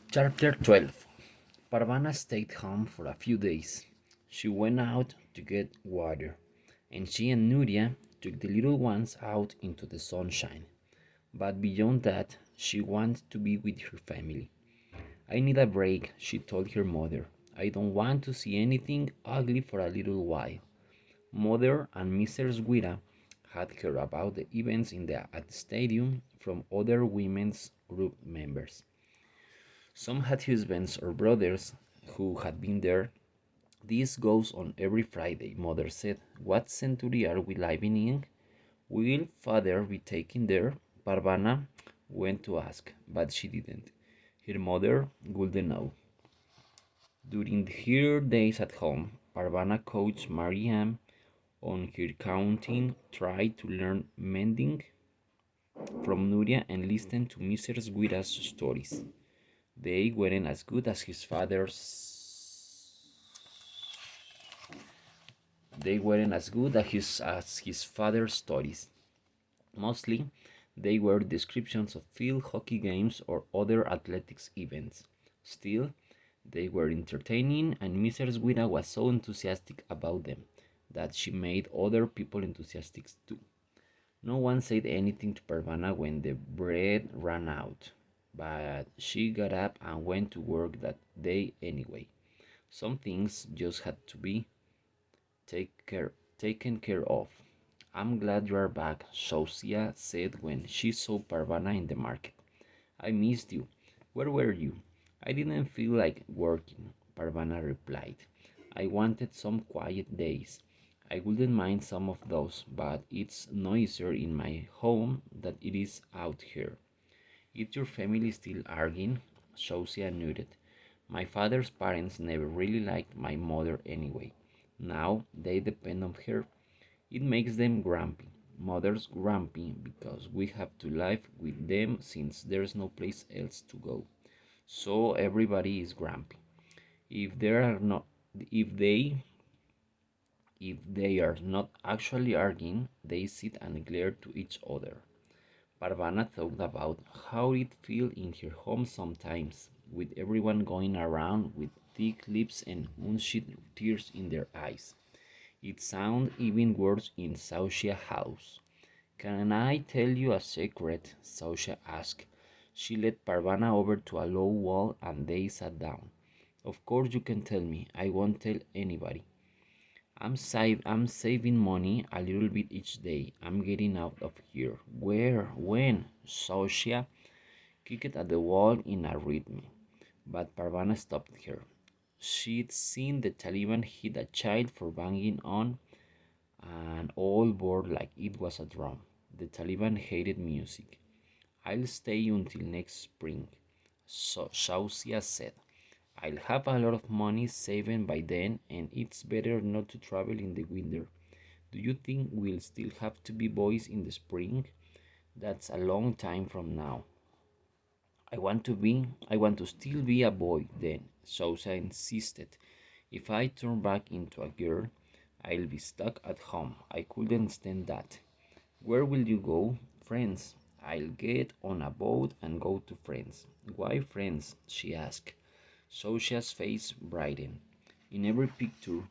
Chapter 12. Parvana stayed home for a few days. She went out to get water, and she and Nuria took the little ones out into the sunshine. But beyond that, she wanted to be with her family. I need a break, she told her mother. I don't want to see anything ugly for a little while. Mother and Mrs. Guira had heard about the events at the stadium from other women's group members. Some had husbands or brothers who had been there. This goes on every Friday, Mother said. What century are we living in? Will Father be taken there? Parvana went to ask, but she didn't. Her mother wouldn't know. During her days at home, Parvana coached Mariam on her counting, tried to learn mending from Nuria, and listened to Mrs. Guira's stories. They weren't as good as his father's. They weren't as good as his father's stories. Mostly, they were descriptions of field hockey games or other athletics events. Still, they were entertaining, and Mrs. Guida was so enthusiastic about them that she made other people enthusiastic too. No one said anything to Parvana when the bread ran out, but she got up and went to work that day anyway. Some things just had to be taken care of. I'm glad you are back, Sosia said when she saw Parvana in the market. I missed you. Where were you? I didn't feel like working, Parvana replied. I wanted some quiet days. I wouldn't mind some of those, but it's noisier in my home than it is out here. Is your family still arguing? Sosia nodded. My father's parents never really liked my mother anyway. Now they depend on her. It makes them grumpy. Mother's grumpy because we have to live with them since there's no place else to go. So everybody is grumpy. If they are not if they are not actually arguing, they sit and glare to each other. Parvana thought about how it felt in her home sometimes, with everyone going around with thick lips and unshed tears in their eyes. It sounded even worse in Saushia's house. Can I tell you a secret? Sausia asked. She led Parvana over to a low wall and they sat down. Of course you can tell me. I won't tell anybody. I'm saving money a little bit each day. I'm getting out of here. Where? When? Sausia kicked at the wall in a rhythm. But Parvana stopped her. She'd seen the Taliban hit a child for banging on an old board like it was a drum. The Taliban hated music. I'll stay until next spring, so Shausia said. I'll have a lot of money saved by then, and it's better not to travel in the winter. Do you think we'll still have to be boys in the spring? That's a long time from now. I want to still be a boy then, Sousa insisted. If I turn back into a girl, I'll be stuck at home. I couldn't stand that. Where will you go? Friends. I'll get on a boat and go to friends. Why friends? She asked. Sosha's face brightened. In every picture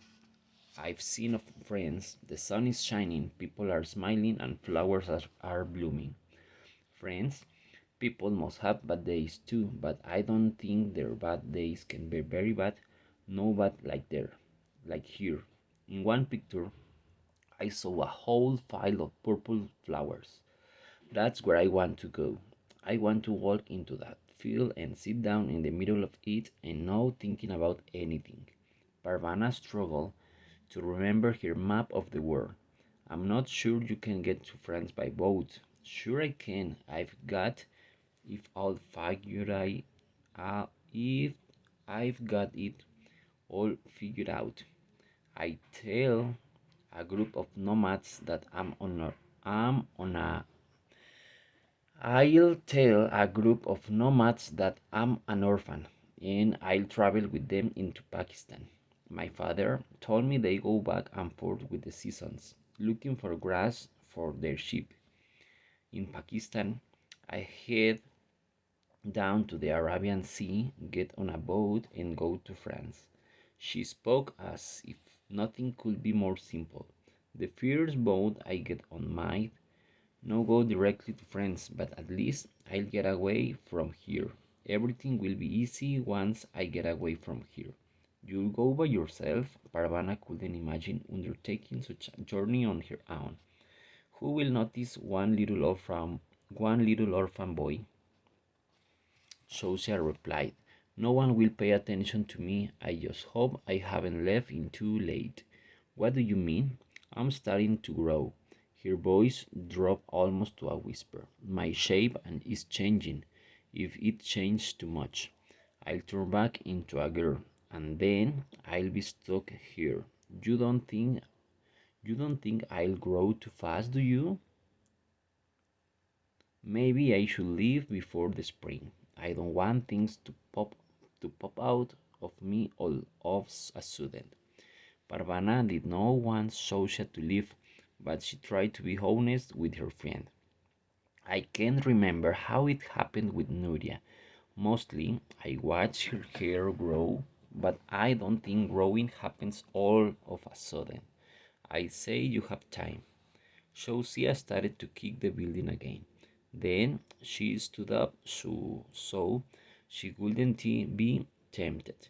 I've seen of friends, the sun is shining, people are smiling, and flowers are blooming. Friends, people must have bad days too, but I don't think their bad days can be very bad, no bad like there, like here. In one picture, I saw a whole pile of purple flowers. That's where I want to go. I want to walk into that field and sit down in the middle of it and not thinking about anything. Parvana struggled to remember her map of the world. I'm not sure you can get to France by boat. Sure I can. If I'll figure I if I've got it all figured out. I tell a group of nomads that I'm on a I'll tell a group of nomads that I'm an orphan and I'll travel with them into Pakistan. My father told me they go back and forth with the seasons, looking for grass for their sheep. In Pakistan, I had down to the Arabian Sea, get on a boat, and go to France. She spoke as if nothing could be more simple. The first boat I get on might not go directly to France, but at least I'll get away from here. Everything will be easy once I get away from here. You'll go by yourself? Parvana couldn't imagine undertaking such a journey on her own. Who will notice one little orphan boy? Sosia replied, no one will pay attention to me. I just hope I haven't left in too late. What do you mean? I'm starting to grow. Her voice dropped almost to a whisper. My shape and is changing. If it changed too much, I'll turn back into a girl, and then I'll be stuck here. You don't think you don't think I'll grow too fast, do you? Maybe I should leave before the spring. I don't want things to pop out of me all of a sudden. Parvana did not want Sosha to leave, but she tried to be honest with her friend. I can't remember how it happened with Nuria. Mostly, I watch her hair grow, but I don't think growing happens all of a sudden. I say you have time. Shosia started to kick the building again. Then she stood up so she wouldn't be tempted.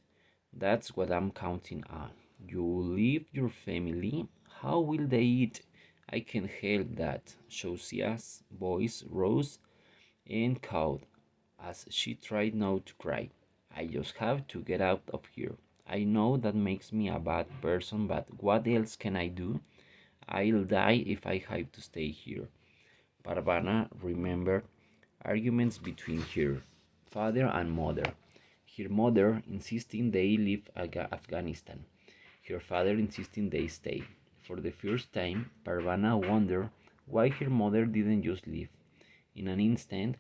That's what I'm counting on. You leave your family. How will they eat? I can help that. Shosia's voice rose and cawed as she tried not to cry. I just have to get out of here. I know that makes me a bad person, but what else can I do? I'll die if I have to stay here. Parvana remembered arguments between her father and mother. Her mother insisting they leave Afghanistan. Her father insisting they stay. For the first time, Parvana wondered why her mother didn't just leave. In an instant,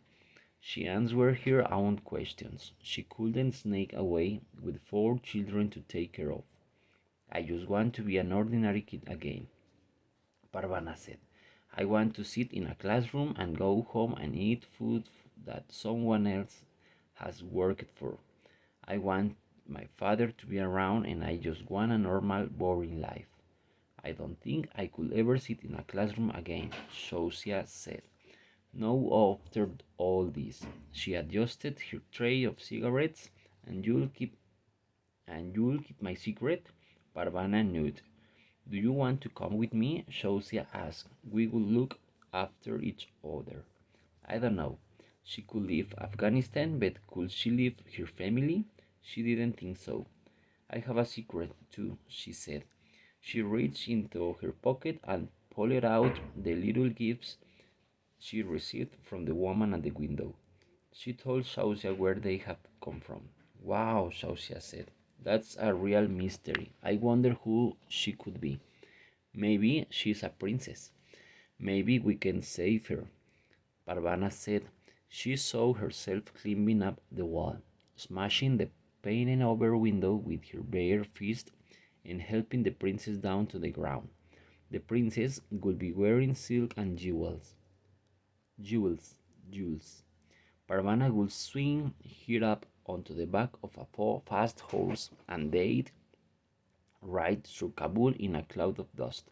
she answered her own questions. She couldn't sneak away with 4 children to take care of. I just want to be an ordinary kid again, Parvana said. I want to sit in a classroom and go home and eat food that someone else has worked for. I want my father to be around and I just want a normal, boring life. I don't think I could ever sit in a classroom again, Sosia said. No, after all this. She adjusted her tray of cigarettes. And you'll keep my secret? Parvana nodded. Do you want to come with me? Shosia asked. We will look after each other. I don't know. She could leave Afghanistan, but could she leave her family? She didn't think so. I have a secret, too, she said. She reached into her pocket and pulled out the little gifts she received from the woman at the window. She told Shausia where they had come from. Wow, Shausia said. That's a real mystery. I wonder who she could be. Maybe she's a princess. Maybe we can save her. Parvana said she saw herself climbing up the wall, smashing the painted over window with her bare fist and helping the princess down to the ground. The princess would be wearing silk and jewels. Jewels, jewels. Parvana would swing her up onto the back of a fast horse and they'd ride through Kabul in a cloud of dust.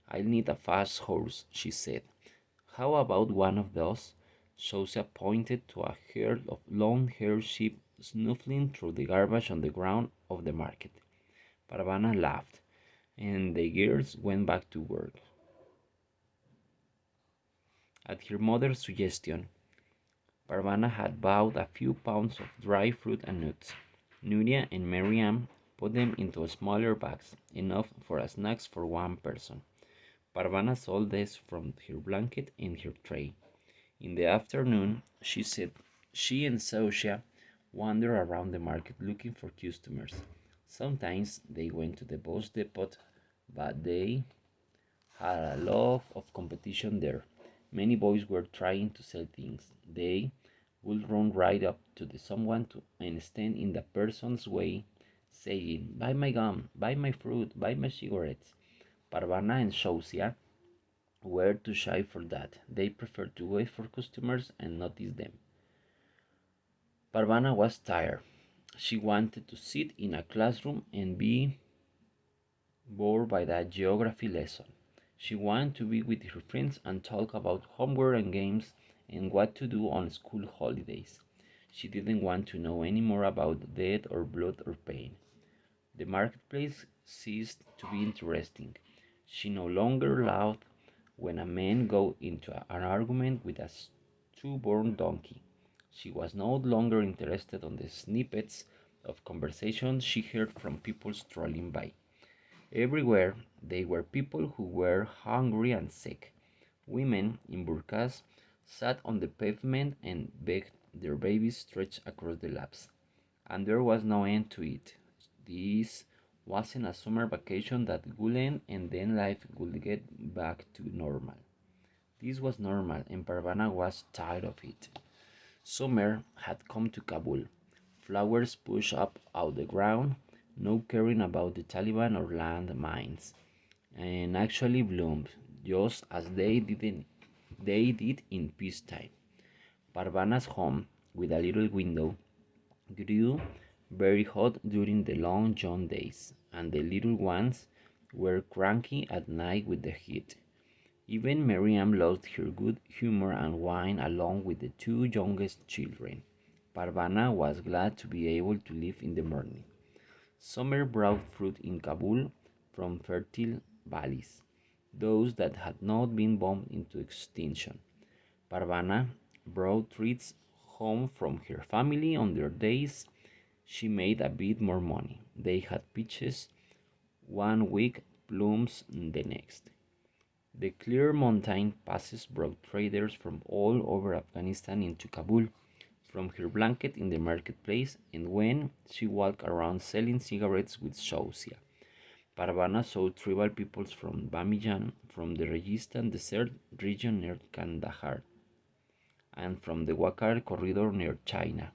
I'll need a fast horse, she said. How about one of those? Sosa pointed to a herd of long-haired sheep snuffling through the garbage on the ground of the market. Parvana laughed, and the girls went back to work. At her mother's suggestion, Parvana had bought a few pounds of dry fruit and nuts. Nuria and Miriam put them into smaller bags, enough for snacks for one person. Parvana sold this from her blanket in her tray. In the afternoon, she said she and Sosha wandered around the market looking for customers. Sometimes they went to the bus depot, but they had a lot of competition there. Many boys were trying to sell things. They would run right up to someone and stand in the person's way, saying, buy my gum, buy my fruit, buy my cigarettes. Parvana and Shausia were too shy for that. They preferred to wait for customers and notice them. Parvana was tired. She wanted to sit in a classroom and be bored by that geography lesson. She wanted to be with her friends and talk about homework and games and what to do on school holidays. She didn't want to know any more about death or blood or pain. The marketplace ceased to be interesting. She no longer laughed when a man got into an argument with a stubborn donkey. She was no longer interested in the snippets of conversation she heard from people strolling by. Everywhere there were people who were hungry and sick. Women in burqas sat on the pavement and begged their babies stretched across the laps. And there was no end to it. This wasn't a summer vacation that would end and then life would get back to normal. This was normal, and Parvana was tired of it. Summer had come to Kabul. Flowers pushed up out the ground, no caring about the Taliban or land mines, and actually bloomed, just as they did in peacetime. Parvana's home, with a little window, grew very hot during the long June days, and the little ones were cranky at night with the heat. Even Miriam lost her good humor and whined along with the two youngest children. Parvana was glad to be able to live in the morning. Summer brought fruit in Kabul from fertile valleys, those that had not been bombed into extinction. Parvana brought treats home from her family on their days she made a bit more money. They had peaches one week, plums the next. The clear mountain passes brought traders from all over Afghanistan into Kabul, from her blanket in the marketplace, and when she walked around selling cigarettes with Shausia. Parvana saw tribal peoples from Bamiyan, from the Registan Desert region near Kandahar, and from the Wakar corridor near China.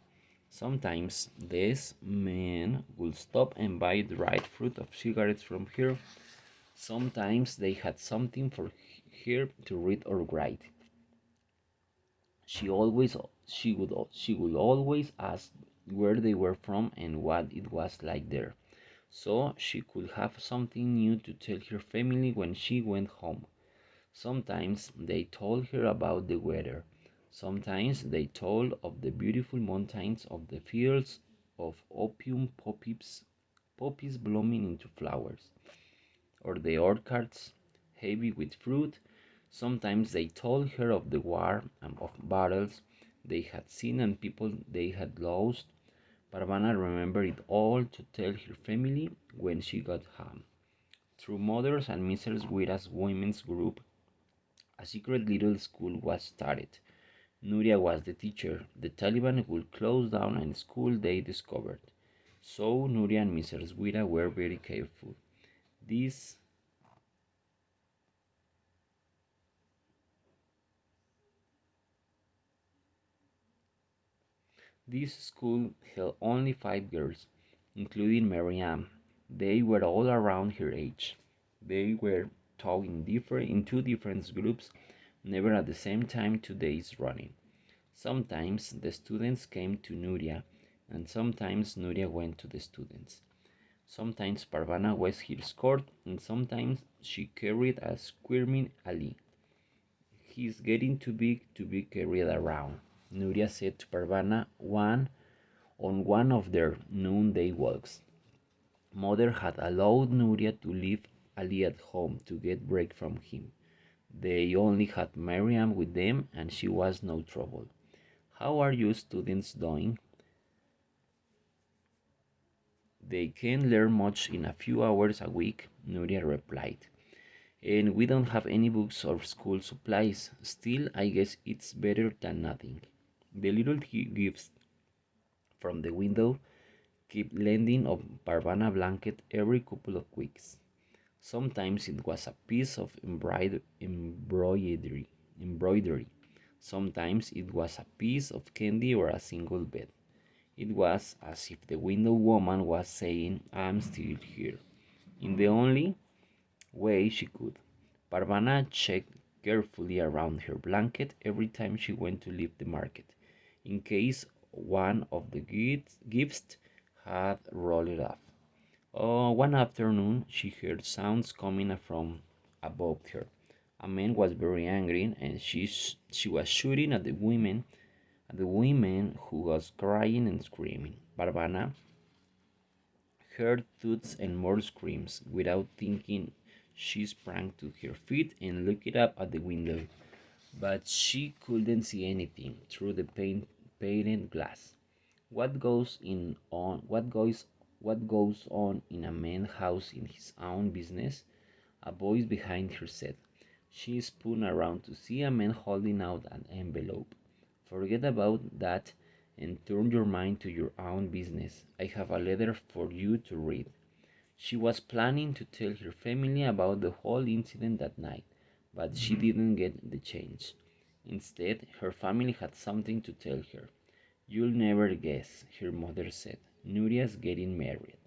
Sometimes these men would stop and buy the dried fruit of cigarettes from her. Sometimes they had something for her to read or write. She always she would always ask where they were from and what it was like there, so she could have something new to tell her family when she went home. Sometimes they told her about the weather. Sometimes they told of the beautiful mountains, of the fields of opium poppies blooming into flowers, or the orchards heavy with fruit. Sometimes they told her of the war and of battles they had seen and people they had lost. Parvana remembered it all to tell her family when she got home. Through Mothers and Mrs. Guira's women's group, a secret little school was started. Nuria was the teacher. The Taliban would close down a school they discovered. So Nuria and Mrs. Guira were very careful. This This school held only 5 girls, including Marianne. They were all around her age. They were taught in two different groups, never at the same time 2 days running. Sometimes the students came to Nuria, and sometimes Nuria went to the students. Sometimes Parvana was her escort, and sometimes she carried a squirming Ali. He's getting too big to be carried around, Nuria said to Parvana on one of their noonday walks. Mother had allowed Nuria to leave Ali at home to get break from him. They only had Miriam with them and she was no trouble. How are you students doing? They can learn much in a few hours a week, Nuria replied. And we don't have any books or school supplies. Still, I guess it's better than nothing. The little gifts from the window kept landing on Parvana blanket every couple of weeks. Sometimes it was a piece of embroidery. Sometimes it was a piece of candy or a single bed. It was as if the window woman was saying, I'm still here, in the only way she could. Parvana checked carefully around her blanket every time she went to leave the market, in case one of the gifts had rolled off. One afternoon, she heard sounds coming from above her. A man was very angry, and she was shooting at the women who was crying and screaming. Barbana heard thuds and more screams. Without thinking, she sprang to her feet and looked up at the window, but she couldn't see anything through the painted glass. What goes on in a man's house in his own business? A voice behind her said. She spun around to see a man holding out an envelope. Forget about that and turn your mind to your own business. I have a letter for you to read. She was planning to tell her family about the whole incident that night, but she didn't get the chance. Instead, her family had something to tell her. You'll never guess, her mother said. Nuria's getting married.